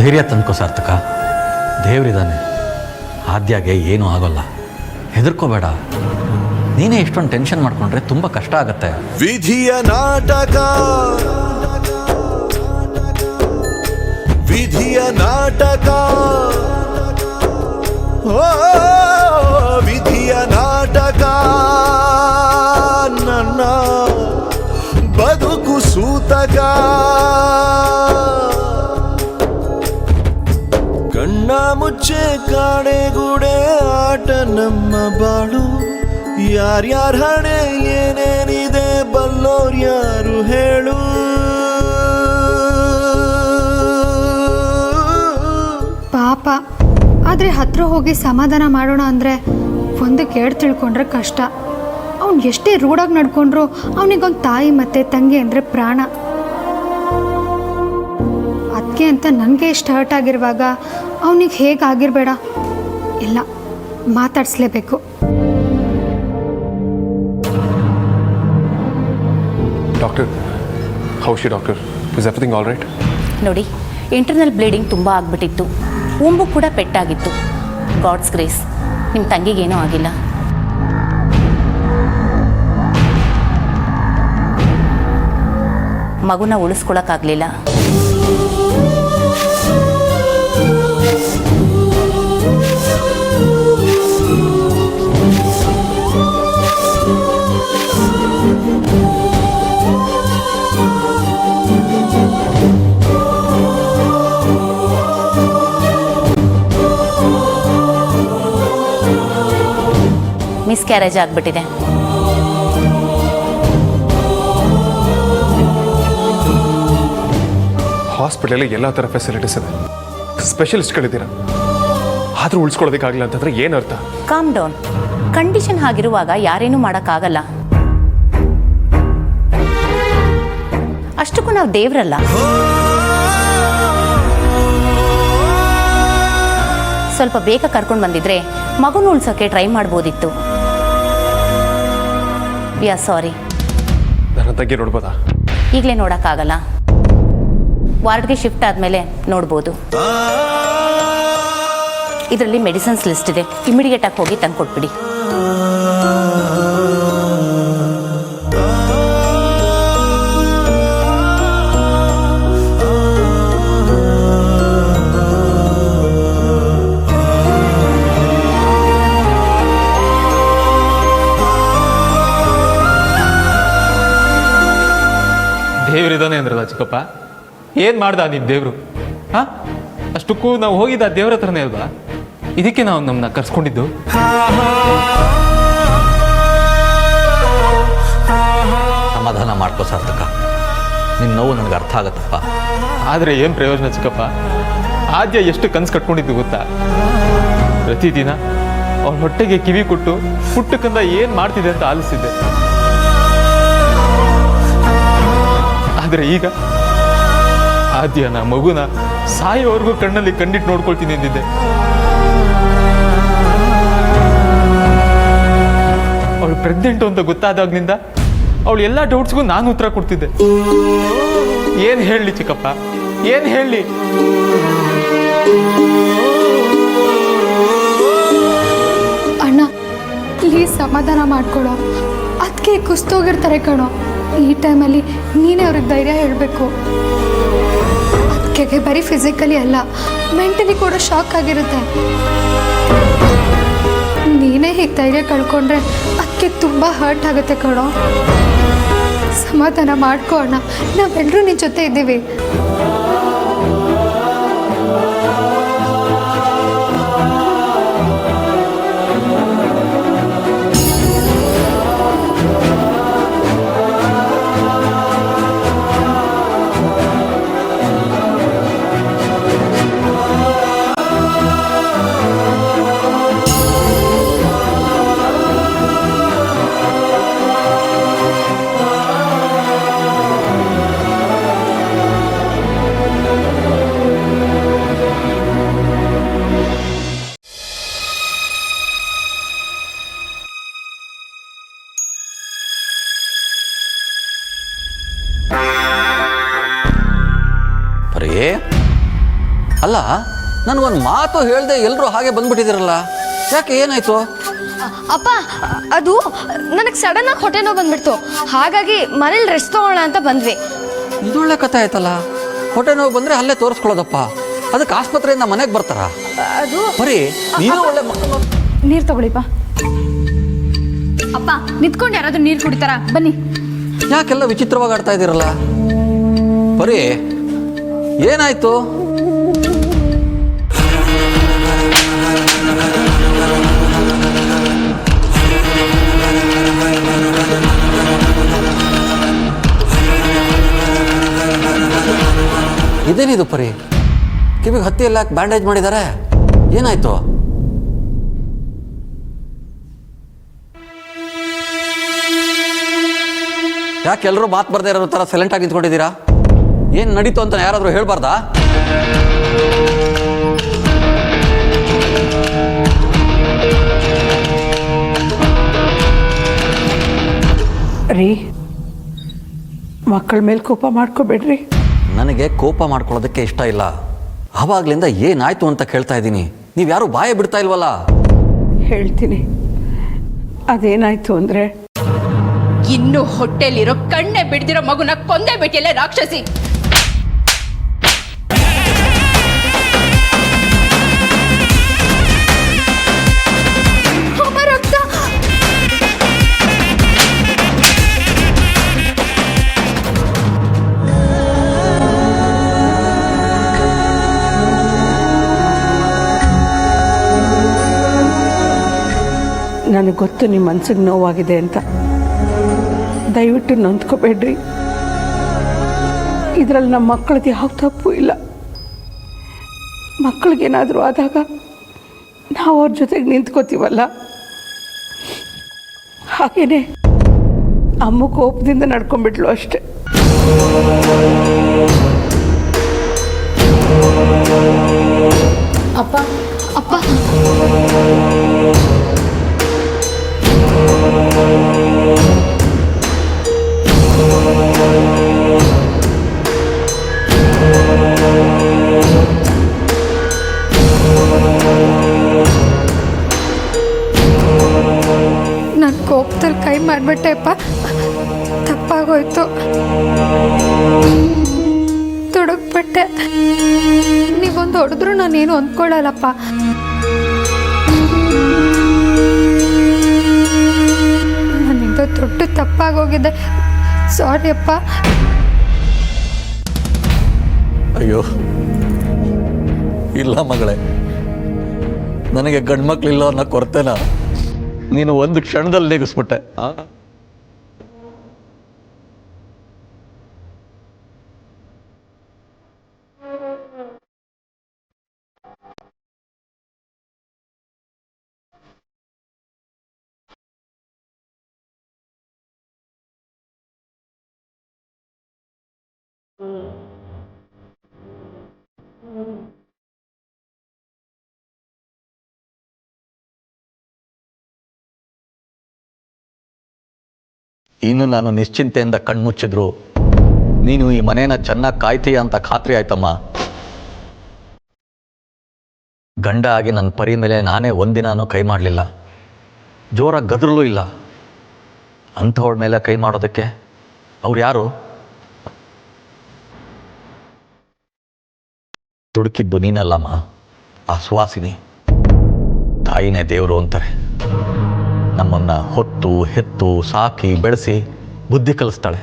ಧೈರ್ಯ ತಂದ್ಕೋ ಸಾರ್ಥಕ. ದೇವರಿದ್ದಾನೆ, ಆದ್ಯಾಗೆ ಏನೂ ಆಗೋಲ್ಲ, ಹೆದರ್ಕೋಬೇಡ. ನೀನೇ ಇಷ್ಟೊಂದು ಟೆನ್ಷನ್ ಮಾಡ್ಕೊಂಡ್ರೆ ತುಂಬ ಕಷ್ಟ ಆಗತ್ತೆ. ವಿಧಿಯ ನಾಟಕ, ವಿಧಿಯ ನಾಟಕ, ಓ ವಿಧಿಯ ನಾಟಕ, ನನ್ನ ಬದುಕು ಸೂತಕ. ಕಣ್ಣ ಮುಚ್ಚೆ ಕಾಣೆಗೂಡೆ ಆಟ ನಮ್ಮ ಬಾಳು. ಯಾರ್ಯಾರ ಹಣೆ ಏನೇನಿದೆ ಬಲ್ಲೋರ್ ಯಾರು ಹೇಳು. ಪಾಪ, ಆದರೆ ಹತ್ರ ಹೋಗಿ ಸಮಾಧಾನ ಮಾಡೋಣ ಅಂದರೆ ಒಂದು ಕೇಳಿ ತಿಳ್ಕೊಂಡ್ರೆ ಕಷ್ಟ. ಅವ್ನು ಎಷ್ಟೇ ರೂಢಾಗಿ ನಡ್ಕೊಂಡ್ರು ಅವನಿಗೊಂದು ತಾಯಿ ಮತ್ತು ತಂಗಿ ಅಂದರೆ ಪ್ರಾಣ. ಅದಕ್ಕೆ ಅಂತ ನನಗೆ ಇಷ್ಟು ಹರ್ಟ್ ಆಗಿರುವಾಗ ಅವನಿಗೆ ಹೇಗಾಗಿರಬೇಡ. ಇಲ್ಲ, ಮಾತಾಡಿಸ್ಲೇಬೇಕು. ಡಾಕ್ಟರ್, ಹೌಶಿ doctor, is everything all right? ನೋಡಿ, ಇಂಟರ್ನಲ್ ಬ್ಲೀಡಿಂಗ್ ತುಂಬ ಆಗಿಬಿಟ್ಟಿತ್ತು, ಉಂಬು ಕೂಡ ಪೆಟ್ಟಾಗಿತ್ತು. ಗಾಡ್ಸ್ ಗ್ರೇಸ್, ನಿಮ್ಮ ತಂಗಿಗೇನೂ ಆಗಿಲ್ಲ. ಮಗುನ ಉಳಿಸ್ಕೊಳಕ್ಕಾಗಲಿಲ್ಲ. ಮಿಸ್ಕ್ಯಾರೇಜ್ ಆಗಿಬಿಟ್ಟಿದೆ. ಹಾಸ್ಪಿಟಲಲ್ಲಿ ಎಲ್ಲ ಥರ ಫೆಸಿಲಿಟೀಸ್ ಇದೆ, ಸ್ಪೆಷಲಿಸ್ಟ್ಗಳಿದ್ದೀರ, ಆದರೂ ಉಳಿಸ್ಕೊಳ್ಳೋದಕ್ಕಾಗಲ್ಲ ಅಂತಂದ್ರೆ ಏನು ಅರ್ಥ? Calm down. ಕಂಡೀಷನ್ ಆಗಿರುವಾಗ ಯಾರೇನೂ ಮಾಡೋಕ್ಕಾಗಲ್ಲ. ಅಷ್ಟಕ್ಕೂ ನಾವು ದೇವ್ರಲ್ಲ. ಸ್ವಲ್ಪ ಬೇಗ ಕರ್ಕೊಂಡು ಬಂದಿದ್ರೆ ಮಗುನ ಉಳ್ಸೋಕ್ಕೆ ಟ್ರೈ ಮಾಡ್ಬೋದಿತ್ತು. ವಿ ಆರ್ ಸಾರಿ. ನನ್ನ ತಂಗಿ ನೋಡ್ಬೋದಾ? ಈಗಲೇ ನೋಡೋಕ್ಕಾಗಲ್ಲ, ವಾರ್ಡ್ಗೆ ಶಿಫ್ಟ್ ಆದಮೇಲೆ ನೋಡ್ಬೋದು. ಇದರಲ್ಲಿ ಮೆಡಿಸಿನ್ಸ್ ಲಿಸ್ಟ್ ಇದೆ, ಇಮಿಡಿಯೇಟಾಗಿ ಹೋಗಿ ತಂದು ಕೊಟ್ಬಿಡಿ. ದೇವ್ರಿದಾನೆ ಅಂದ್ರಲ್ಲ ಚಿಕ್ಕಪ್ಪ, ಏನು ಮಾಡ್ದ ನಿಮ್ಮ ದೇವರು? ಹಾಂ, ಅಷ್ಟಕ್ಕೂ ನಾವು ಹೋಗಿದ್ದ ದೇವ್ರ ಹತ್ರನೇ ಅಲ್ವಾ? ಇದಕ್ಕೆ ನಾವು ನಮ್ಮನ್ನ ಕರ್ಸ್ಕೊಂಡಿದ್ದು. ಸಮಾಧಾನ ಮಾಡ್ಕೋ ಸಾರ್ಥಕ, ನಿನ್ನ ನೋವು ನನಗೆ ಅರ್ಥ ಆಗತ್ತಪ್ಪ. ಆದರೆ ಏನು ಪ್ರಯೋಜನ ಚಿಕ್ಕಪ್ಪ? ಆದ್ಯ ಎಷ್ಟು ಕನಸು ಕಟ್ಕೊಂಡಿದ್ದು ಗೊತ್ತಾ? ಪ್ರತಿದಿನ ಅವಳ ಹೊಟ್ಟೆಗೆ ಕಿವಿ ಕೊಟ್ಟು ಪುಟ್ಟಕ್ಕಂದ ಏನು ಮಾಡ್ತಿದೆ ಅಂತ ಆಲಿಸಿದ್ದೆ. ಆದರೆ ಈಗ ಆದ್ಯನ ಮಗುನ ಸಾಯೋವರೆಗೂ ಕಣ್ಣಲ್ಲಿ ಕಣ್ಣಿಟ್ಟು ನೋಡ್ಕೊಳ್ತೀನಿ ಎಂದಿದ್ದೆ. ಅವಳು ಪ್ರೆಗ್ನೆಂಟು ಅಂತ ಗೊತ್ತಾದಾಗ್ನಿಂದ ಅವಳು ಎಲ್ಲ ಡೌಟ್ಸ್ಗೂ ನಾನು ಉತ್ತರ ಕೊಡ್ತಿದ್ದೆ. ಏನು ಹೇಳಲಿ ಚಿಕ್ಕಪ್ಪ, ಏನು ಹೇಳಲಿ? ಅಣ್ಣ, ಪ್ಲೀಸ್ ಸಮಾಧಾನ ಮಾಡ್ಕೊಳ್ಳೋ. ಅದಕ್ಕೆ ಕುಸ್ತೋಗಿರ್ತಾರೆ ಕಣೋ. ಈ ಟೈಮಲ್ಲಿ ನೀನೇ ಅವ್ರಿಗೆ ಧೈರ್ಯ ಹೇಳಬೇಕು. ಅದಕ್ಕೆ ಬರೀ ಫಿಸಿಕಲಿ ಅಲ್ಲ, ಮೆಂಟಲಿ ಕೂಡ ಶಾಕ್ ಆಗಿರುತ್ತೆ. ನೀನೇ ಹೀಗೆ ಧೈರ್ಯ ಕಳ್ಕೊಂಡ್ರೆ ಅದಕ್ಕೆ ತುಂಬ ಹರ್ಟ್ ಆಗುತ್ತೆ ಕಣೋ. ಸಮಾಧಾನ ಮಾಡ್ಕೋ ಅಣ್ಣ, ನಾವೆಲ್ಲರೂ ನಿನ್ನ ಜೊತೆ ಇದ್ದೀವಿ. ಅಲ್ಲ ನನಗೊಂದು ಮಾತು ಹೇಳ್ದೆ ಎಲ್ಲರೂ ಹಾಗೆ ಬಂದ್ಬಿಟ್ಟಿದ್ದೀರಲ್ಲ, ಯಾಕೆ ಏನಾಯ್ತು? ಅಪ್ಪ ಅದು ನನಗೆ ಸಡನ್ ಆಗಿ ಹೊಟ್ಟೆ ನೋವು ಬಂದ್ಬಿಡ್ತು, ಹಾಗಾಗಿ ಮನೇಲಿ ರೆಸ್ಟ್ ತಗೋಣ ಅಂತ ಬಂದ್ವಿ. ಇದೊಳ್ಳೆ ಕಥೆ ಆಯ್ತಲ್ಲ. ಹೊಟ್ಟೆ ನೋವು ಬಂದರೆ ಅಲ್ಲೇ ತೋರಿಸ್ಕೊಳ್ಳೋದಪ್ಪ, ಅದಕ್ಕೆ ಆಸ್ಪತ್ರೆಯಿಂದ ಮನೆಗೆ ಬರ್ತಾರ? ಅದು ಬರೀ ನೀನು ಒಳ್ಳೆ ಮಕ್ಕಳು. ನೀರು ತಗೊಳ್ಳಿಪ್ಪ. ಅಪ್ಪ ನಿಂತ್ಕೊಂಡು ಯಾರಾದ್ರೂ ನೀರು ಕುಡಿತಾರಾ? ಬನ್ನಿ. ಯಾಕೆಲ್ಲ ವಿಚಿತ್ರವಾಗಿ ಆಡ್ತಾ ಇದ್ದೀರಲ್ಲ? ಬರೀ ಏನಾಯ್ತು? ಇದೇನಿದು ಪರಿ? ಕಿವಿಗೆ ಹತ್ತಿ ಎಲ್ಲ ಬ್ಯಾಂಡೇಜ್ ಮಾಡಿದ್ದಾರೆ, ಏನಾಯ್ತು? ಯಾಕೆ ಎಲ್ಲರೂ ಮಾತು ಬರ್ದೇ ಇರೋ ಥರ ಸೈಲೆಂಟಾಗಿ ನಿಂತ್ಕೊಂಡಿದ್ದೀರಾ? ಏನು ನಡೀತು ಅಂತ ಯಾರಾದರೂ ಹೇಳ್ಬಾರ್ದಾ? ರೀ, ಮಕ್ಕಳ ಮೇಲೆ ಕೋಪ ಮಾಡ್ಕೋಬೇಡ್ರಿ. ನನಗೆ ಕೋಪ ಮಾಡ್ಕೊಳ್ಳೋದಕ್ಕೆ ಇಷ್ಟ ಇಲ್ಲ. ಆವಾಗಲಿಂದ ಏನಾಯ್ತು ಅಂತ ಕೇಳ್ತಾ ಇದ್ದೀನಿ, ನೀವು ಯಾರು ಬಾಯ ಬಿಡ್ತಾ ಇಲ್ವಲ್ಲ? ಹೇಳ್ತೀನಿ. ಅದೇನಾಯ್ತು ಅಂದರೆ, ಇನ್ನು ಹೊಟ್ಟೆಲಿರೋ ಕಣ್ಣೆ ಬಿಡ್ದಿರೋ ಮಗುನ ಕೊಂದೇ ಬಿಟ್ಟಿಯಲ್ಲ ರಾಕ್ಷಸಿ. ನನಗೆ ಗೊತ್ತು ನಿಮ್ಮ ಮನ್ಸಿಗೆ ನೋವಾಗಿದೆ ಅಂತ. ದಯವಿಟ್ಟು ನೊಂದ್ಕೋಬೇಡ್ರಿ. ಇದರಲ್ಲಿ ನಮ್ಮ ಮಕ್ಕಳದ್ದು ಯಾವ ತಪ್ಪು ಇಲ್ಲ. ಮಕ್ಕಳಿಗೇನಾದರೂ ಆದಾಗ ನಾವು ಅವ್ರ ಜೊತೆಗೆ ನಿಂತ್ಕೋತೀವಲ್ಲ, ಹಾಗೇನೆ ಅಮ್ಮ ಕೋಪದಿಂದ ನಡ್ಕೊಂಡ್ಬಿಟ್ಲು ಅಷ್ಟೆ. ಅಪ್ಪ ಅಪ್ಪ ನಾನು ಕೋಪದಲ್ಲಿ ಕೈ ಮಾಡಿಬಿಟ್ಟೆಪ್ಪ, ತಪ್ಪಾಗೋಯ್ತು. ತುಡುಕ್ಬಿಟ್ಟೆ. ನೀವೊಂದು ಹೊಡೆದ್ರು ನಾನೇನು ಅಂದ್ಕೊಳ್ಳಲ್ಲಪ್ಪ. ನನ್ನಿಂದ ದೊಡ್ಡ ತಪ್ಪಾಗೋಗಿದೆ, ಸಾರಿ ಅಪ್ಪ. ಅಯ್ಯೋ ಇಲ್ಲ ಮಗಳೇ, ನನಗೆ ಗಂಡು ಮಕ್ಕಳಿಲ್ಲ ಅನ್ನೋ ಕೊರತೆನ ನೀನು ಒಂದು ಕ್ಷಣದಲ್ಲಿ ನೆಗೆಸ್ಬಿಟ್ಟೆ. ಇನ್ನು ನಾನು ನಿಶ್ಚಿಂತೆಯಿಂದ ಕಣ್ಮುಚ್ಚಿದ್ರು ನೀನು ಈ ಮನೇನ ಚೆನ್ನಾಗಿ ಕಾಯ್ತೀಯ ಅಂತ ಖಾತ್ರಿ ಆಯ್ತಮ್ಮ. ಗಂಡ ಆಗಿ ನನ್ನ ಪರಿ ಮೇಲೆ ನಾನೇ ಒಂದಿನಾನು ಕೈ ಮಾಡಲಿಲ್ಲ, ಜೋರಾಗಿ ಗದರಲೂ ಇಲ್ಲ. ಅಂಥವಳ ಮೇಲೆ ಕೈ ಮಾಡೋದಕ್ಕೆ ಅವ್ರು ಯಾರು? ದುಡುಕಿದ್ದು ನೀನಲ್ಲಮ್ಮ, ಆ ಸುವಾಸಿನಿ. ತಾಯಿನೇ ದೇವರು ಅಂತಾರೆ. ನಮ್ಮನ್ನು ಹೊತ್ತು ಹೆತ್ತು ಸಾಕಿ ಬೆಳೆಸಿ ಬುದ್ಧಿ ಕಲಿಸ್ತಾಳೆ.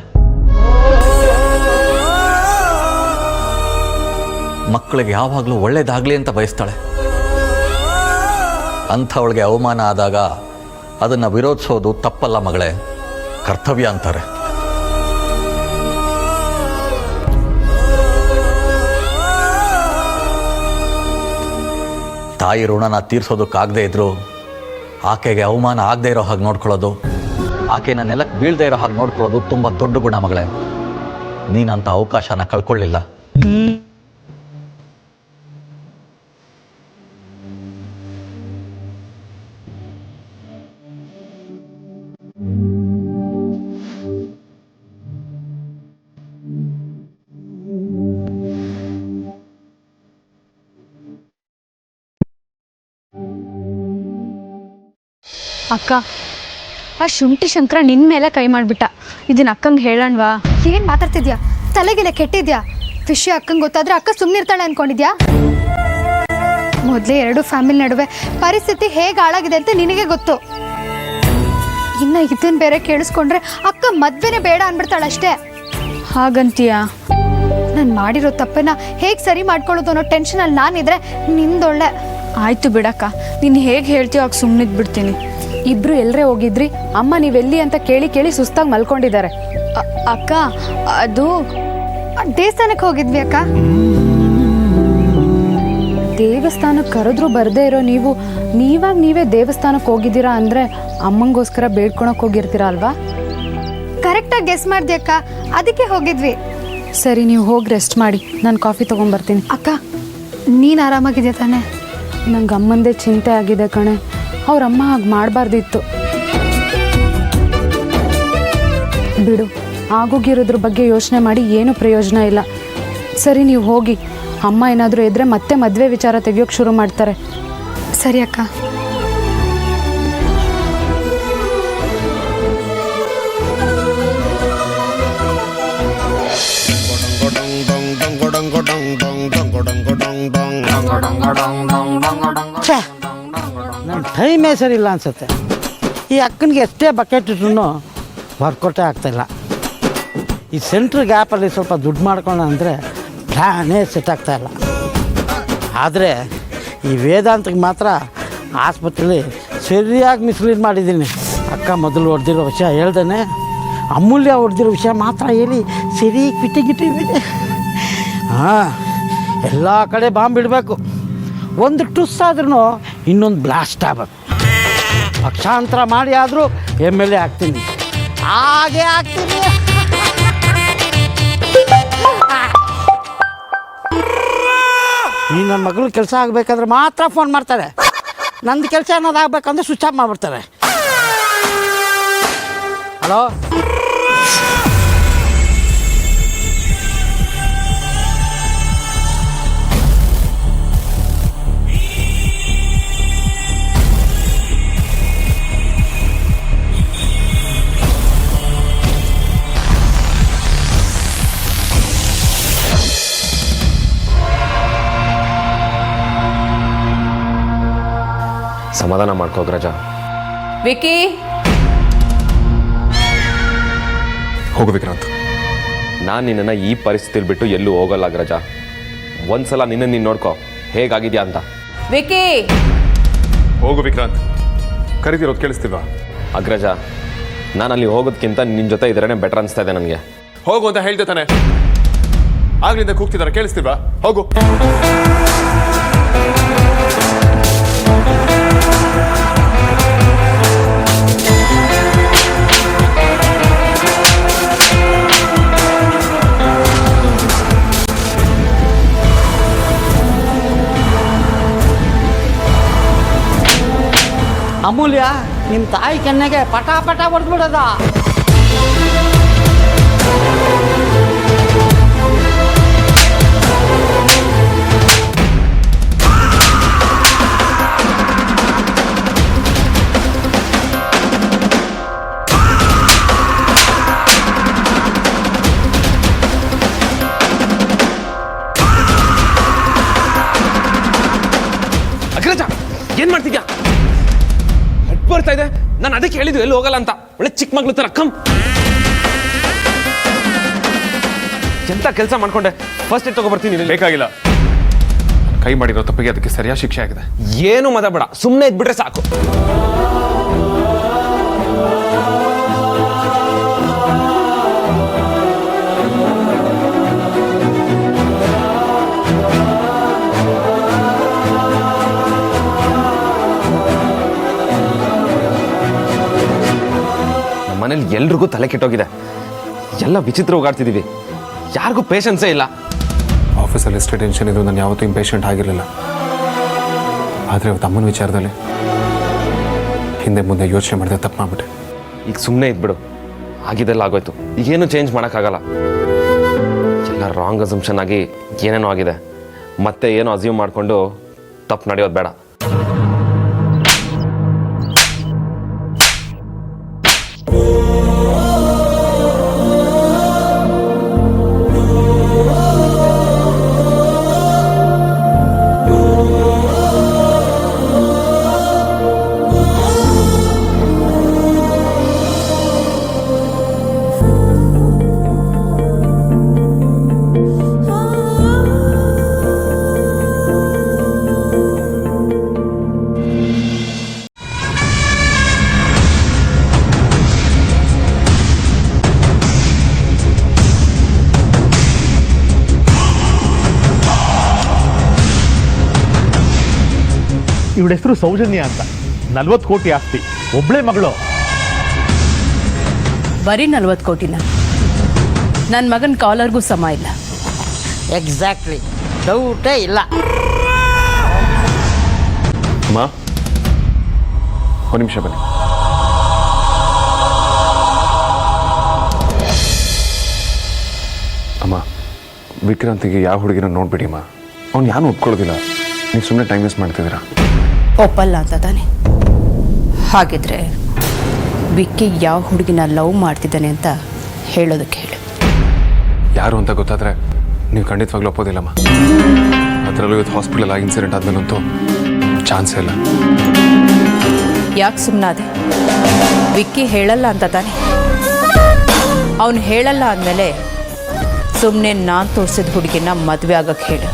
ಮಕ್ಕಳಿಗೆ ಯಾವಾಗಲೂ ಒಳ್ಳೇದಾಗಲಿ ಅಂತ ಬಯಸ್ತಾಳೆ. ಅಂಥವಳಿಗೆ ಅವಮಾನ ಆದಾಗ ಅದನ್ನು ವಿರೋಧಿಸೋದು ತಪ್ಪಲ್ಲ ಮಗಳೇ, ಕರ್ತವ್ಯ ಅಂತಾರೆ. ತಾಯಿ ಋಣನ ತೀರ್ಸೋದಕ್ಕಾಗದೇ ಇದ್ರು ಆಕೆಗೆ ಅವಮಾನ ಆಗದೆ ಇರೋ ಹಾಗೆ ನೋಡ್ಕೊಳ್ಳೋದು, ಆಕೆನ ನೆಲಕ್ಕೆ ಬೀಳದೆ ಇರೋ ಹಾಗೆ ನೋಡ್ಕೊಳ್ಳೋದು ತುಂಬ ದೊಡ್ಡ ಗುಣ ಮಗಳೇ. ನೀನಂಥ ಅವಕಾಶನ ಕಳ್ಕೊಳ್ಳಿಲ್ಲ. ಅಕ್ಕ ಆ ಶುಂಠಿ ಶಂಕರ ನಿನ್ನ ಮೇಲೆ ಕೈ ಮಾಡಿಬಿಟ್ಟ. ಇದನ್ನ ಅಕ್ಕಂಗೆ ಹೇಳಣ್ವಾ? ಏನು ಮಾತಾಡ್ತಿದ್ಯಾ? ತಲೆಗೆಲ್ಲ ಕೆಟ್ಟಿದ್ಯಾ? ವಿಷಯ ಅಕ್ಕಂಗೆ ಗೊತ್ತಾದ್ರೆ ಅಕ್ಕ ಸುಮ್ಮನಿರ್ತಾಳೆ ಅನ್ಕೊಂಡಿದ್ಯಾ? ಮೊದಲೇ ಎರಡು ಫ್ಯಾಮಿಲಿ ನಡುವೆ ಪರಿಸ್ಥಿತಿ ಹೇಗೆ ಹಾಳಾಗಿದೆ ಅಂತ ನಿನಗೆ ಗೊತ್ತು. ಇನ್ನು ಇದನ್ನ ಬೇರೆ ಕೇಳಿಸ್ಕೊಂಡ್ರೆ ಅಕ್ಕ ಮದ್ವೆನೇ ಬೇಡ ಅನ್ಬಿಡ್ತಾಳಷ್ಟೇ. ಹಾಗಂತೀಯಾ? ನಾನು ಮಾಡಿರೋ ತಪ್ಪನ್ನ ಹೇಗೆ ಸರಿ ಮಾಡ್ಕೊಳ್ಳೋದು ಅನ್ನೋ ಟೆನ್ಷನಲ್ಲಿ ನಾನಿದ್ರೆ ನಿಂದೊಳ್ಳೆ. ಆಯ್ತು ಬಿಡಕ್ಕ, ನೀನು ಹೇಗೆ ಹೇಳ್ತೀಯೋ ಆಗ ಸುಮ್ಮನಿದ್ ಬಿಡ್ತೀನಿ. ಇಬ್ರು ಎಲ್ಲರೇ ಹೋಗಿದ್ರಿ? ಅಮ್ಮ ನೀವೆಲ್ಲಿ ಅಂತ ಕೇಳಿ ಕೇಳಿ ಸುಸ್ತಾಗಿ ಮಲ್ಕೊಂಡಿದ್ದಾರೆ. ಅಕ್ಕ ಅದು ದೇವಸ್ಥಾನಕ್ಕೆ ಹೋಗಿದ್ವಿ ಅಕ್ಕ. ದೇವಸ್ಥಾನಕ್ಕೆ ಕರೆದ್ರೂ ಬರದೇ ಇರೋ ನೀವು ನೀವೇ ದೇವಸ್ಥಾನಕ್ಕೆ ಹೋಗಿದ್ದೀರಾ ಅಂದರೆ ಅಮ್ಮಂಗೋಸ್ಕರ ಬೇಡ್ಕೊಳಕ್ಕೆ ಹೋಗಿರ್ತೀರಾ ಅಲ್ವಾ? ಕರೆಕ್ಟಾಗಿ ಗೆಸ್ ಮಾಡ್ದೆ ಅಕ್ಕ, ಅದಕ್ಕೆ ಹೋಗಿದ್ವಿ. ಸರಿ, ನೀವು ಹೋಗಿ ರೆಸ್ಟ್ ಮಾಡಿ, ನಾನು ಕಾಫಿ ತೊಗೊಂಬರ್ತೀನಿ. ಅಕ್ಕ ನೀನು ಆರಾಮಾಗಿದೆಯಾ ತಾನೆ? ನಂಗೆ ಅಮ್ಮಂದೇ ಚಿಂತೆ ಆಗಿದೆ ಕಣೆ. ಅವ್ರಮ್ಮ ಹಾಗೆ ಮಾಡಬಾರ್ದಿತ್ತು. ಬಿಡು, ಆಗೋಗಿರೋದ್ರ ಬಗ್ಗೆ ಯೋಚನೆ ಮಾಡಿ ಏನೂ ಪ್ರಯೋಜನ ಇಲ್ಲ. ಸರಿ, ನೀವು ಹೋಗಿ. ಅಮ್ಮ ಏನಾದರೂ ಇದ್ದರೆ ಮತ್ತೆ ಮದುವೆ ವಿಚಾರ ತೆಗಿಯೋಕ್ಕೆ ಶುರು ಮಾಡ್ತಾರೆ. ಸರಿ ಅಕ್ಕ. ನನ್ನ ಟೈಮೇ ಸರಿ ಇಲ್ಲ ಅನ್ಸುತ್ತೆ. ಈ ಅಕ್ಕನಿಗೆ ಎಷ್ಟೇ ಬಕೆಟ್ ಇಟ್ರು ವರ್ಕೌಟೇ ಆಗ್ತಾಯಿಲ್ಲ. ಈ ಸೆಂಟ್ರ್ ಗ್ಯಾಪಲ್ಲಿ ಸ್ವಲ್ಪ ದುಡ್ಡು ಮಾಡ್ಕೊಳ್ಳೋಣ ಅಂದರೆ ಪ್ಲ್ಯಾನೇ ಸೆಟ್ ಆಗ್ತಾಯಿಲ್ಲ. ಆದರೆ ಈ ವೇದಾಂತಕ್ಕೆ ಮಾತ್ರ ಆಸ್ಪತ್ರೆಯಲ್ಲಿ ಸರಿಯಾಗಿ ಮಿಸ್ಲೀಡ್ ಮಾಡಿದ್ದೀನಿ. ಅಕ್ಕ ಮೊದಲು ಹೊಡೆದಿರೋ ವಿಷಯ ಹೇಳ್ದೇ ಅಮೂಲ್ಯ ಹೊಡೆದಿರೋ ವಿಷಯ ಮಾತ್ರ ಹೇಳಿ ಸರಿ ಕಿಟ್ಟಿಗಿಟ್ಟಿದ್ದೀನಿ. ಹಾಂ, ಎಲ್ಲ ಕಡೆ ಬಾಂಬ್ ಬಿಡಬೇಕು. ಒಂದು ಟುಸ್ ಆದ್ರೂ ಇನ್ನೊಂದು ಬ್ಲಾಸ್ಟ್ ಆಗಬೇಕು. ಪಕ್ಷಾಂತರ ಮಾಡಿ ಆದರೂ MLA ಆಗ್ತೀನಿ. ಹಾಗೆ ಆಗ್ತೀನಿ. ಈ ನನ್ನ ಮಗಳು ಕೆಲಸ ಆಗಬೇಕಾದ್ರೆ ಮಾತ್ರ ಫೋನ್ ಮಾಡ್ತಾರೆ. ನಂದು ಕೆಲಸ ಏನಾದ್ರು ಆಗ್ಬೇಕಂದ್ರೆ ಸ್ವಿಚ್ ಆಫ್ ಮಾಡಿಬಿಡ್ತಾರೆ. ಹಲೋ, ಸಮಾಧಾನ ಮಾಡ್ಕೋ ಅಗ್ರಜ. ವಿಕಿ, ಹೋಗು ವಿಕ್ರಾಂತ್. ನಾನು ನಿನ್ನನ್ನು ಈ ಪರಿಸ್ಥಿತಿಲಿ ಬಿಟ್ಟು ಎಲ್ಲೂ ಹೋಗಲ್ಲ ಅಗ್ರಜ. ಒಂದ್ಸಲ ನಿನ್ನನ್ನು ನೀನು ನೋಡ್ಕೋ ಹೇಗಾಗಿದ್ಯಾ ಅಂತ. ವಿಕಿ, ಹೋಗು ವಿಕ್ರಾಂತ್. ಕರೀತಿರೋದು ಕೇಳಿಸ್ತಿಲ್ವಾ? ಅಗ್ರಜ, ನಾನು ಅಲ್ಲಿ ಹೋಗೋದಕ್ಕಿಂತ ನಿನ್ನ ಜೊತೆ ಇದ್ರೇ ಬೆಟರ್ ಅನಿಸ್ತಾ ಇದೆ ನನಗೆ. ಹೋಗು ಅಂತ ಹೇಳ್ದೆ ತಾನೆ? ಆಗ್ಲಿಂದ ಕೂಗ್ತಿದ್ದಾರೆ, ಕೇಳಿಸ್ತಿಲ್ವಾ? ಹೋಗು. ಅಮೂಲ್ಯ, ನಿಮ್ಮ ತಾಯಿ ಕೆನ್ನೆಗೆ ಪಟ ಪಟ ಹೊಡೆದ್ಬಿಡೋದ. ಅಗ್ರಜ, ಏನ್ ಮಾಡ್ತಿದ್ಯಾ? ಬರ್ತಾ ಇದೆ. ನಾನು ಅದಕ್ಕೆ ಹೇಳಿದ್ದು ಎಲ್ಲಿ ಹೋಗಲ್ಲ ಅಂತ. ಒಳ್ಳೆ ಚಿಕ್ಕ ಮಗ್ಳು ತರ ಕಮ್. ಎಂತ ಕೆಲಸ ಮಾಡ್ಕೊಂಡೆ. ಫಸ್ಟ್ ಏಡ್ ತಗೊಬರ್ತೀನಿ. ಬೇಕಾಗಿಲ್ಲ, ಕೈ ಮಾಡಿರೋ ತಪ್ಪಿಗೆ ಅದಕ್ಕೆ ಸರಿಯಾದ ಶಿಕ್ಷೆ ಆಗಿದೆ. ಏನು ಮಾತಾಡಬೇಡ, ಸುಮ್ಮನೆ ಇದ್ಬಿಟ್ರೆ ಸಾಕು. ಮನೇಲಿ ಎಲ್ರಿಗೂ ತಲೆ ಕೆಟ್ಟೋಗಿದೆ. ಎಲ್ಲ ವಿಚಿತ್ರ ಹೋಗಾಡ್ತಿದ್ದೀವಿ. ಯಾರಿಗೂ ಪೇಷನ್ಸೇ ಇಲ್ಲ. ಆಫೀಸಲ್ಲಿ ಎಷ್ಟೇ ಟೆನ್ಷನ್ ಇದ್ರು ನಾನು ಯಾವತ್ತೂ ಇಂಪೇಷಂಟ್ ಆಗಿರಲಿಲ್ಲ. ಆದರೆ ಅವತ್ತು ಅಮ್ಮನ ವಿಚಾರದಲ್ಲಿ ಹಿಂದೆ ಮುಂದೆ ಯೋಚನೆ ಮಾಡಿದೆ, ತಪ್ಪು ಮಾಡ್ಬಿಟ್ಟೆ. ಈಗ ಸುಮ್ಮನೆ ಇದ್ಬಿಡು. ಆಗಿದ್ದೆಲ್ಲ ಆಗೋಯ್ತು. ಈಗೇನು ಚೇಂಜ್ ಮಾಡೋಕ್ಕಾಗಲ್ಲ. ಎಲ್ಲ ರಾಂಗ್ ಅಸಂಪ್ಷನ್ ಆಗಿ ಏನೇನೋ ಆಗಿದೆ. ಮತ್ತೆ ಏನೋ ಅಸ್ಯೂಮ್ ಮಾಡಿಕೊಂಡು ತಪ್ಪು ನಡೆಯೋದು ಬೇಡ. ಇವಳ ಹೆಸರು ಸೌಜನ್ಯ ಅಂತ, 40 ಕೋಟಿ ಆಸ್ತಿ, ಒಬ್ಳೇ ಮಗಳು. ಬರೀ 40 ಕೋಟಿನ? ನನ್ನ ಮಗನ ಕಾಲರ್ಗೂ ಸಮ ಇಲ್ಲ. ಎಕ್ಸಾಕ್ಟ್ಲಿ, ಡೌಟೇ ಇಲ್ಲ. ಅಮ್ಮ, ಒಂದು ನಿಮಿಷ ಬನ್ನಿ. ಅಮ್ಮ, ವಿಕ್ರಾಂತಿಗೆ ಯಾವ ಹುಡುಗಿನ ನೋಡ್ಬಿಡಿ ಅಮ್ಮ. ಅವ್ನು ಯಾರು ಒಪ್ಕೊಳ್ಳೋದಿಲ್ಲ. ನೀವು ಸುಮ್ಮನೆ ಟೈಮ್ ವೇಸ್ಟ್ ಮಾಡ್ತಿದ್ದೀರಾ. ಒಪ್ಪಲ್ಲ ಅಂತ ತಾನೆ? ಹಾಗಿದ್ರೆ ವಿಕ್ಕಿ ಯಾವ ಹುಡುಗಿನ ಲವ್ ಮಾಡ್ತಿದ್ದಾನೆ ಅಂತ ಹೇಳೋದಕ್ಕೆ ಹೇಳು. ಯಾರು ಅಂತ ಗೊತ್ತಾದರೆ ನೀವು ಖಂಡಿತವಾಗ್ಲೂ ಒಪ್ಪೋದಿಲ್ಲಮ್ಮ. ಅದರಲ್ಲೂ ಇವತ್ತು ಹಾಸ್ಪಿಟಲ್ ಆಗಿ ಇನ್ಸಿಡೆಂಟ್ ಆದ್ಮೇಲಂತೂ ಚಾನ್ಸೇ ಇಲ್ಲ. ಯಾಕೆ ಸುಮ್ಮನಾದೆ? ವಿಕ್ಕಿ ಹೇಳಲ್ಲ ಅಂತ ತಾನೆ? ಅವನು ಹೇಳಲ್ಲ ಅಂದಮೇಲೆ ಸುಮ್ಮನೆ ನಾನು ತೋರಿಸಿದ ಹುಡುಗಿನ ಮದುವೆ ಆಗಕ್ಕೆ ಹೇಳು.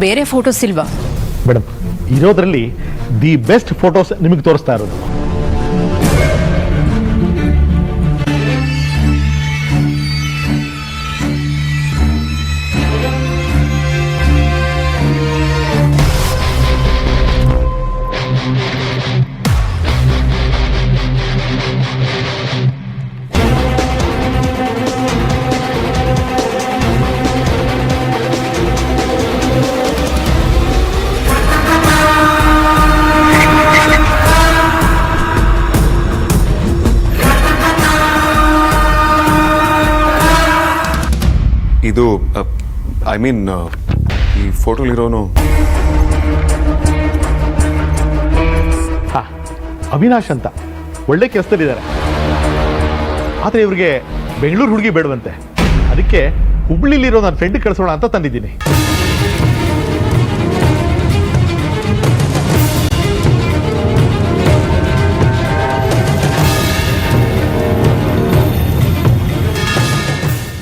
ಬೇರೆ ಫೋಟೋಸ್ ಇಲ್ವಾ? ಮೇಡಮ್, ಇರೋದ್ರಲ್ಲಿ ದಿ ಬೆಸ್ಟ್ ಫೋಟೋಸ್ ನಿಮಗೆ ತೋರಿಸ್ತಾ ಇರೋದು. ಇದು ಐ ಮೀನ್ ಈ ಫೋಟೋಲಿರೋನು ಅವಿನಾಶ್ ಅಂತ ಒಳ್ಳೆ ಕೆಲಸದಲ್ಲಿದ್ದಾರೆ. ಆದರೆ ಇವ್ರಿಗೆ ಬೆಂಗಳೂರು ಹುಡುಗಿ ಬೇಡವಂತೆ. ಅದಕ್ಕೆ ಹುಬ್ಳಿಲಿರೋ ನನ್ನ ಫ್ರೆಂಡ್ ಕಳಿಸೋಣ ಅಂತ ತಂದಿದ್ದೀನಿ.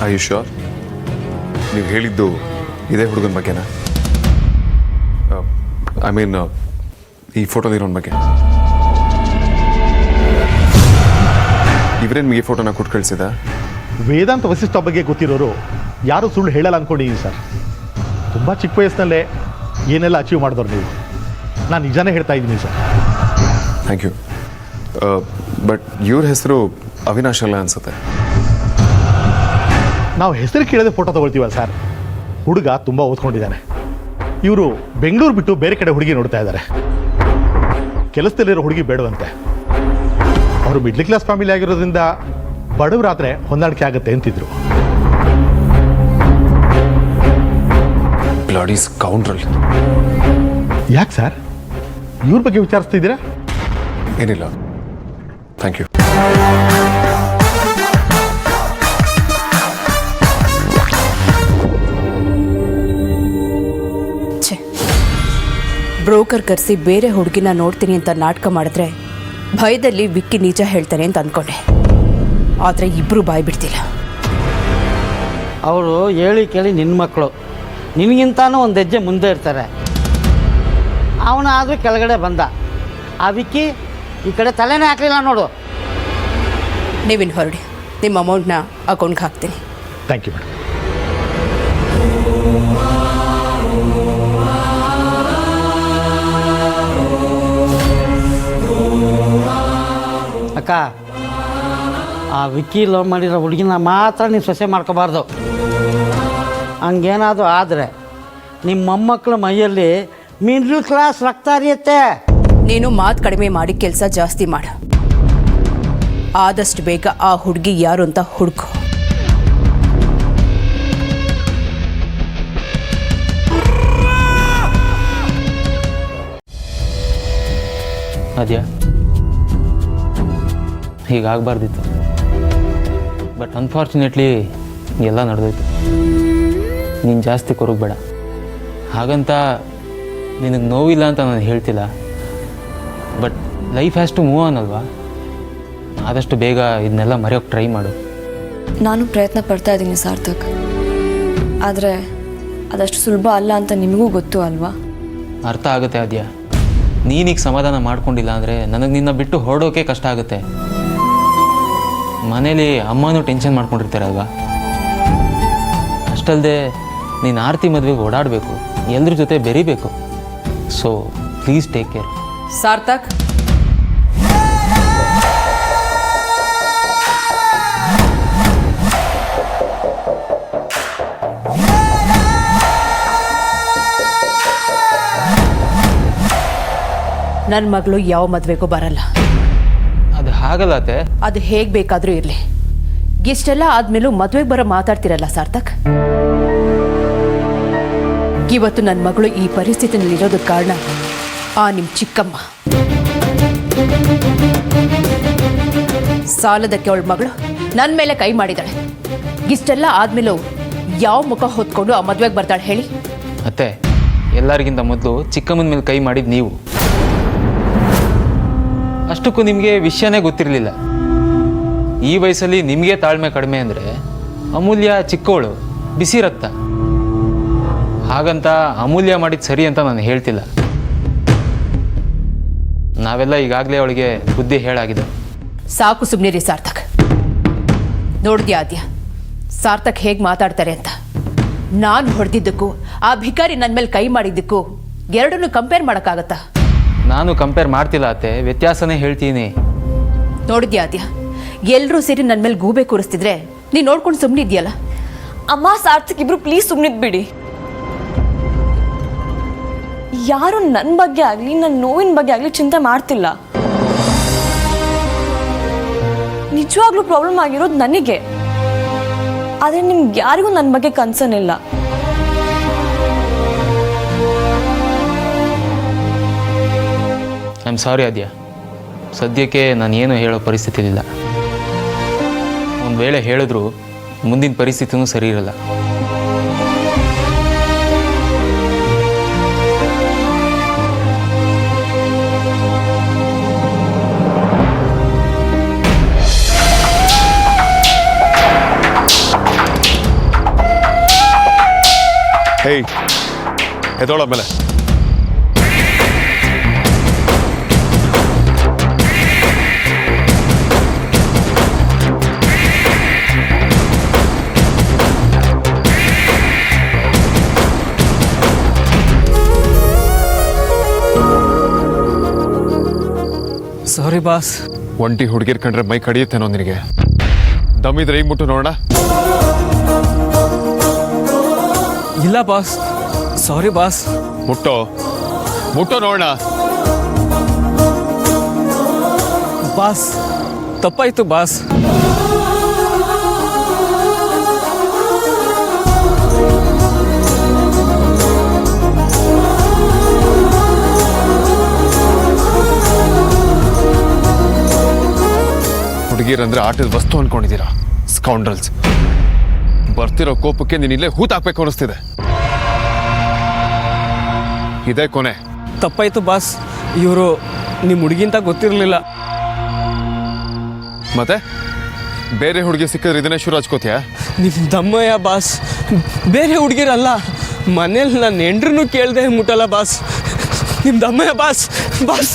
Are you sure? ನೀವು ಹೇಳಿದ್ದು ಇದೇ ಹುಡುಗನ ಬಗ್ಗೆನಾ? ಐ ಮೀನ್ ಈ ಫೋಟೋಲಿರೋನ ಬಗ್ಗೆ. ಇವರೇ ನಿಮಗೆ ಫೋಟೋನ ಕೊಟ್ಟು ಕಳಿಸಿದ? ವೇದಾಂತ ವಸಿಷ್ಠ ಬಗ್ಗೆ ಗೊತ್ತಿರೋರು ಯಾರು ಸುಳ್ಳು ಹೇಳಲ್ಲ ಅಂದ್ಕೊಂಡಿದ್ದೀನಿ ಸರ್. ತುಂಬ ಚಿಕ್ಕ ವಯಸ್ಸಿನಲ್ಲೇ ಏನೆಲ್ಲ ಅಚೀವ್ ಮಾಡಿದವ್ರು ನೀವು. ನಾನು ನಿಜಾನೇ ಹೇಳ್ತಾ ಇದ್ದೀನಿ ಸರ್. Thank you. ಬಟ್ ಇವ್ರ ಹೆಸರು ಅವಿನಾಶ್ ಅಲ್ಲ ಅನ್ಸುತ್ತೆ. ನಾವು ಹೆಸರು ಕೇಳದೆ ಫೋಟೋ ತಗೊಳ್ತೀವಲ್ಲ ಸರ್. ಹುಡುಗ ತುಂಬ ಓದ್ಕೊಂಡಿದ್ದಾನೆ. ಇವರು ಬೆಂಗಳೂರು ಬಿಟ್ಟು ಬೇರೆ ಕಡೆ ಹುಡುಗಿ ನೋಡ್ತಾ ಇದ್ದಾರೆ. ಕೆಲಸದಲ್ಲಿರೋ ಹುಡುಗಿ ಬೇಡವಂತೆ. ಅವರು ಮಿಡ್ಲ್ ಕ್ಲಾಸ್ ಫ್ಯಾಮಿಲಿ ಆಗಿರೋದ್ರಿಂದ ಬಡವರಾದ್ರೆ ಹೊಂದಾಣಿಕೆ ಆಗುತ್ತೆ ಅಂತಿದ್ರು. Bloody scoundrel. ಯಾಕೆ ಸರ್ ಇವ್ರ ಬಗ್ಗೆ ವಿಚಾರಿಸ್ತಿದ್ದೀರಾ? ಏನಿಲ್ಲ, ಥ್ಯಾಂಕ್ ಯು. ಬ್ರೋಕರ್ ಕರೆಸಿ ಬೇರೆ ಹುಡುಗಿನ ನೋಡ್ತೀನಿ ಅಂತ ನಾಟಕ ಮಾಡಿದ್ರೆ ಭಯದಲ್ಲಿ ವಿಕ್ಕಿ ನಿಜ ಹೇಳ್ತಾನೆ ಅಂತ ಅಂದ್ಕೊಂಡೆ. ಆದರೆ ಇಬ್ಬರು ಬಾಯಿ ಬಿಡ್ತಿಲ್ಲ. ಅವರು ಹೇಳಿ ಕೇಳಿ ನಿನ್ನ ಮಕ್ಕಳು, ನಿನಗಿಂತಾನು ಒಂದು ಹೆಜ್ಜೆ ಮುಂದೆ ಇರ್ತಾರೆ. ಅವನಾದರೂ ಕೆಳಗಡೆ ಬಂದ, ಆ ವಿಕ್ಕಿ ಈ ಕಡೆ ತಲೆನೇ ಹಾಕಲಿಲ್ಲ ನೋಡು. ನೀವಿನ್ನು ಹೊರಡಿ, ನಿಮ್ಮ ಅಮೌಂಟ್ನ ಅಕೌಂಟ್ಗೆ ಹಾಕ್ತೀನಿ. Thank you madam. ಅಕ್ಕ, ಆ ವಿಕ್ಕಿ ಲವ್ ಮಾಡಿರೋ ಹುಡುಗಿನ ಮಾತ್ರ ನೀವು ಸೊಸೆ ಮಾಡ್ಕೋಬಾರ್ದು. ಹಂಗೇನಾದರೂ ಆದರೆ ನಿಮ್ಮ ಮೊಮ್ಮಕ್ಕಳ ಮೈಯಲ್ಲಿ ಮಿಡ್ಲ್ ಕ್ಲಾಸ್ ರಕ್ತ ಹರಿಯುತ್ತೆ. ನೀನು ಮಾತು ಕಡಿಮೆ ಮಾಡಿ ಕೆಲಸ ಜಾಸ್ತಿ ಮಾಡು. ಆದಷ್ಟು ಬೇಗ ಆ ಹುಡುಗಿ ಯಾರು ಅಂತ ಹುಡುಕು. ಅದ್ಯಾ ಹೀಗಾಗಬಾರ್ದಿತ್ತು. ಬಟ್ ಅನ್ಫಾರ್ಚುನೇಟ್ಲಿ ಎಲ್ಲ ನಡೆದೋಯ್ತು. ನೀನು ಜಾಸ್ತಿ ಕೊರಗಬೇಡ. ಹಾಗಂತ ನಿನಗೆ ನೋವಿಲ್ಲ ಅಂತ ನಾನು ಹೇಳ್ತಿಲ್ಲ. But life has to move on ಅಲ್ವಾ? ಆದಷ್ಟು ಬೇಗ ಇದನ್ನೆಲ್ಲ ಮರೆಯೋಕ್ಕೆ ಟ್ರೈ ಮಾಡು. ನಾನು ಪ್ರಯತ್ನ ಪಡ್ತಾ ಇದ್ದೀನಿ ಸಾರ್ಥಕ್. ಆದರೆ ಅದಷ್ಟು ಸುಲಭ ಅಲ್ಲ ಅಂತ ನಿಮಗೂ ಗೊತ್ತು ಅಲ್ವಾ? ಅರ್ಥ ಆಗುತ್ತೆ ಅದ್ಯಾ. ನೀನೀಗ ಸಮಾಧಾನ ಮಾಡ್ಕೊಂಡಿಲ್ಲ ಅಂದರೆ ನನಗೆ ನಿನ್ನ ಬಿಟ್ಟು ಹೊರಡೋಕೆ ಕಷ್ಟ ಆಗುತ್ತೆ. ಮನೇಲಿ ಅಮ್ಮನೂ ಟೆನ್ಷನ್ ಮಾಡ್ಕೊಂಡಿರ್ತಾರಲ್ವಾ. ಅಷ್ಟಲ್ಲದೆ ನೀನು ಆರತಿ ಮದುವೆಗೆ ಓಡಾಡಬೇಕು, ಎಲ್ಲರ ಜೊತೆ ಬೆರಿಬೇಕು. So please take care. Sarthak, ನನ್ನ ಮಗಳು ಯಾವ ಮದುವೆಗೂ ಬರಲ್ಲ. ಅದು ಹಾಗಲ್ಲ ಅತ್ತೆ. ಅದು ಹೇಗೆ ಬೇಕಾದರೂ ಇರಲಿ. ಇಷ್ಟೆಲ್ಲ ಆದ್ಮೇಲೂ ಮದುವೆಗೆ ಬರೋ ಮಾತಾಡ್ತಿರಲ್ಲ ಸಾರ್ಥಕ್. ಇವತ್ತು ನನ್ನ ಮಗಳು ಈ ಪರಿಸ್ಥಿತಿನಲ್ಲಿ ಇರೋದಕ್ಕೆ ಕಾರಣ ನಿಮ್ಮ ಚಿಕ್ಕಮ್ಮ. ಸಾಲದಕ್ಕೆ ಅವಳ ಮಗಳು ನನ್ನ ಮೇಲೆ ಕೈ ಮಾಡಿದಾಳೆ. ಇಷ್ಟೆಲ್ಲ ಆದ್ಮೇಲೂ ಯಾವ ಮುಖ ಹೊತ್ಕೊಂಡು ಆ ಮದುವೆಗೆ ಬರ್ತಾಳೆ ಹೇಳಿ? ಅತ್ತೆ, ಎಲ್ಲರಿಗಿಂತ ಮೊದಲು ಚಿಕ್ಕಮ್ಮನ ಮೇಲೆ ಕೈ ಮಾಡಿದ್ದು ನೀವು. ಅಷ್ಟಕ್ಕೂ ನಿಮಗೆ ವಿಷಯನೇ ಗೊತ್ತಿರಲಿಲ್ಲ. ಈ ವಯಸ್ಸಲ್ಲಿ ನಿಮಗೆ ತಾಳ್ಮೆ ಕಡಿಮೆ ಅಂದರೆ ಅಮೂಲ್ಯ ಚಿಕ್ಕವಳು, ಬಿಸಿ ರಕ್ತ. ಹಾಗಂತ ಅಮೂಲ್ಯ ಮಾಡಿದ್ದು ಸರಿ ಅಂತ ನಾನು ಹೇಳ್ತಿಲ್ಲ. ನಾವೆಲ್ಲ ಈಗಾಗಲೇ ಅವಳಿಗೆ ಬುದ್ಧಿ ಹೇಳಾಗಿದೆ. ಸಾಕು ಸುಮ್ಮನಿರಿ ಸಾರ್ಥಕ್. ನೋಡಿದ್ಯಾ ಆದ್ಯ ಸಾರ್ಥಕ್ ಹೇಗೆ ಮಾತಾಡ್ತಾರೆ ಅಂತ? ನಾನು ಹೊಡೆದಿದ್ದಕ್ಕೂ ಆ ಭಿಕಾರಿ ನನ್ನ ಮೇಲೆ ಕೈ ಮಾಡಿದ್ದಕ್ಕೂ ಎರಡನ್ನೂ ಕಂಪೇರ್ ಮಾಡೋಕ್ಕಾಗತ್ತಾ? ನಾನು ಕಂಪೇರ್ ಮಾಡ್ತಿಲ್ಲ ಅತ್ತೆ, ವ್ಯತ್ಯಾಸನೇ ಹೇಳ್ತೀನಿ. ನೋಡಿದ್ಯಾ ಆದ್ಯ, ಎಲ್ಲರೂ ಸೇರಿ ನನ್ನ ಮೇಲೆ ಗೂಬೆ ಕೂರಿಸ್ತಿದ್ರೆ ನೀನು ನೋಡ್ಕೊಂಡು ಸುಮ್ಮನಿದ್ಯಲ್ಲ. ಅಮ್ಮ ಸಾರ್ಥಕ್ ಇಬ್ರು ಪ್ಲೀಸ್ ಸುಮ್ಮನಿದ್ಬಿಡಿ. ಯಾರು ನನ್ನ ಬಗ್ಗೆ ಆಗಲಿ ನನ್ನ ನೋವಿನ ಬಗ್ಗೆ ಆಗಲಿ ಚಿಂತೆ ಮಾಡ್ತಿಲ್ಲ. ನಿಜವಾಗ್ಲೂ ಪ್ರಾಬ್ಲಮ್ ಆಗಿರೋದು ನನಗೆ. ಆದರೆ ನಿಮ್ಗೆ ಯಾರಿಗೂ ನನ್ನ ಬಗ್ಗೆ ಕನ್ಸರ್ನ್ ಇಲ್ಲ. ಐ ಆಮ್ ಸಾರಿ ಆದ್ಯ. ಸದ್ಯಕ್ಕೆ ನಾನು ಏನು ಹೇಳೋ ಪರಿಸ್ಥಿತಿ ಇಲ್ಲ. ಒಂದು ವೇಳೆ ಹೇಳಿದ್ರು ಮುಂದಿನ ಪರಿಸ್ಥಿತಿನೂ ಸರಿ ಇರಲ್ಲ. ಹೇಯ್, ಎದೋಳ ಮೇಲೆ ಸಾರಿ ಬಾಸ್. ಒಂಟಿ ಹುಡುಗಿರ್ ಕಂಡ್ರೆ ಮೈ ಕಡಿಯುತ್ತೇನೋ ನಿನಗೆ? ದಮ್ಮಿದ್ರೆ ಈಗ ಮುಟ್ಟು ನೋಡೋಣ. ಇಲ್ಲ ಬಾಸ್, ಸಾರಿ ಬಾಸ್. ಮುಟ್ಟೋ ಮುಟ್ಟೋ ನೋಡೋಣ. ಬಾಸ್, ತಪ್ಪಾಯ್ತು ಬಾಸ್. ಹುಡುಗಿರಂದ್ರೆ ಆಟದ ವಸ್ತು ಅನ್ಕೊಂಡಿದ್ದೀರಾ? ಸ್ಕೌಂಡ್ರಲ್ಸ್. ಬರ್ತಿರೋ ಕೋಪಕ್ಕೆ ನೀನು ಇಲ್ಲೇ ಹೂತಾಕ್ಬೇಕು ಅನಿಸ್ತಿದೆ. ಇದೇ ಕೊನೆ. ತಪ್ಪಾಯ್ತು ಬಾಸ್. ಇವರು ನಿಮ್ಮ ಹುಡುಗಿಂತ ಗೊತ್ತಿರಲಿಲ್ಲ. ಮತ್ತೆ ಬೇರೆ ಹುಡುಗಿ ಸಿಕ್ಕಿದ್ರೆ ಇದನ್ನೇ ಶುರು ಹಚ್ಕೋತೀಯಾ? ನಿಮ್ಮ ದಮ್ಮಯ್ಯ ಬಾಸ್, ಬೇರೆ ಹುಡುಗಿರಲ್ಲ. ಮನೇಲಿ ನನ್ನ ಹೆಂಡ್ರನ್ನೂ ಕೇಳ್ದೆ ಮುಟ್ಟಲ್ಲ ಬಾಸ್. ನಿಮ್ಮ ದಮ್ಮಯ್ಯ ಬಾಸ್. ಬಾಸ್